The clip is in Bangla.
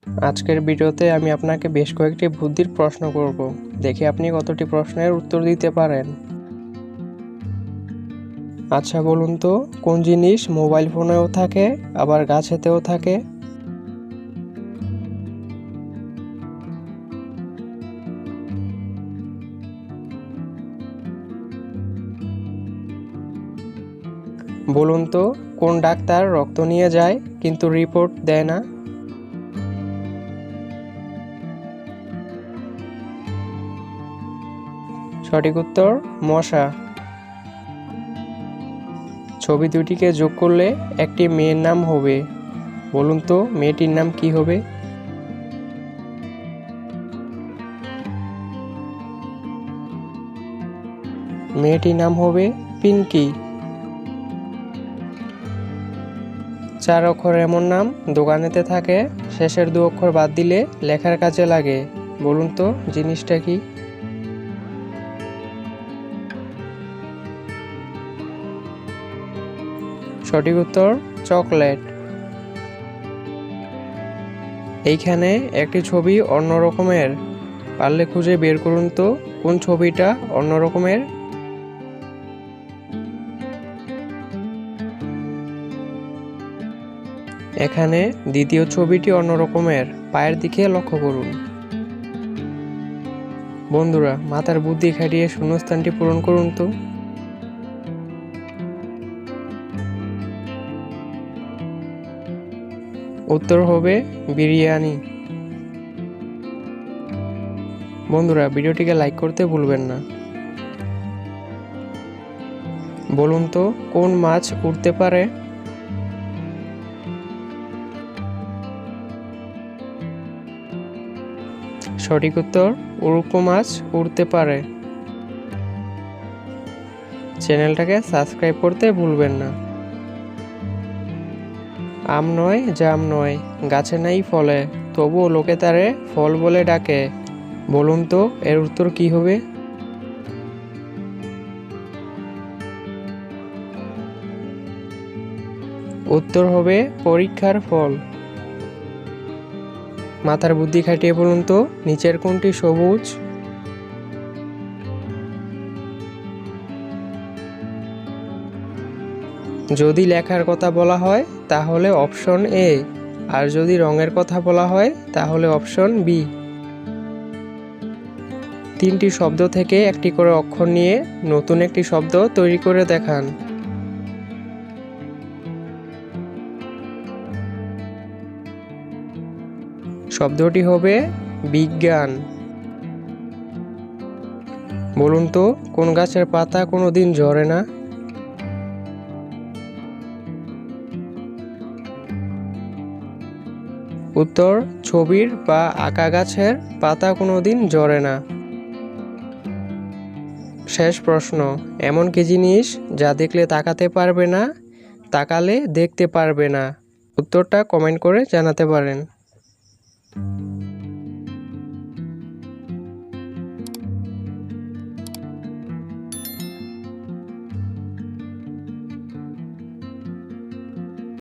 আজকের ভিডিওতে আমি আপনাকে বেশ কয়েকটি বুদ্ধির প্রশ্ন করব। দেখি আপনি কতটি প্রশ্নের উত্তর দিতে পারেন। আচ্ছা বলুন তো, কোন জিনিস মোবাইল ফোনেও থাকে আবার গাছেতেও থাকে? বলুন তো, কোন ডাক্তার রক্ত নিয়ে যায় কিন্তু রিপোর্ট দেয় না? সঠিক উত্তর মশা। ছবি দুটিকে যোগ করলে একটি মেয়ের নাম হবে। বলুন তো, মেয়েটির নাম কি হবে? মেয়েটির নাম হবে পিঙ্কি। 4 অক্ষর এমন নাম দোকানেতে থাকে, শেষের 2 অক্ষর বাদ দিলে লেখার কাজে লাগে। বলুন তো জিনিসটা কি? সঠিক উত্তর চকলেট। এইখানে একটি ছবি অন্য রকমের, পারলে খুঁজে বের করুন তো কোন ছবিটা অন্য রকমের। এখানে দ্বিতীয় ছবিটি অন্য রকমের, পায়ের দিকে লক্ষ্য করুন। বন্ধুরা, মাথার বুদ্ধি খাটিয়ে শূন্যস্থানটি পূরণ করুন তো। উত্তর হবে বিরিয়ানি। বন্ধুরা, ভিডিওটিকে লাইক করতে ভুলবেন না। বলুন তো, কোন মাছ উড়তে পারে? সঠিক উত্তর উড়ুক্কু মাছ উড়তে পারে। চ্যানেলটাকে সাবস্ক্রাইব করতে ভুলবেন না। আম নয় জাম নয়, গাছে নাই ফলে, তবুও লোকে তারে ফল বলে ডাকে। বলুন তো এর উত্তর কি হবে? উত্তর হবে পরীক্ষার ফল। মাথার বুদ্ধি খাটিয়ে বলুন তো, নিচের কোনটি সবুজ? যদি লেখার কথা বলা হয় তাহলে অপশন এ, আর যদি রঙের কথা বলা হয় তাহলে অপশন বি। 3টি শব্দ থেকে একটি করে অক্ষর নিয়ে নতুন একটি শব্দ তৈরি করে দেখান। শব্দটি হবে বিজ্ঞান। বলুন তো, কোন গাছের পাতা কোনোদিন ঝরে না? উত্তর ছবির বা আঁকা গাছের পাতা কোনোদিন ঝরে না। শেষ প্রশ্ন, এমন কি জিনিস যা দেখলে তাকাতে পারবে না, তাকালে দেখতে পারবে না? উত্তরটা কমেন্ট করে জানাতে পারেন।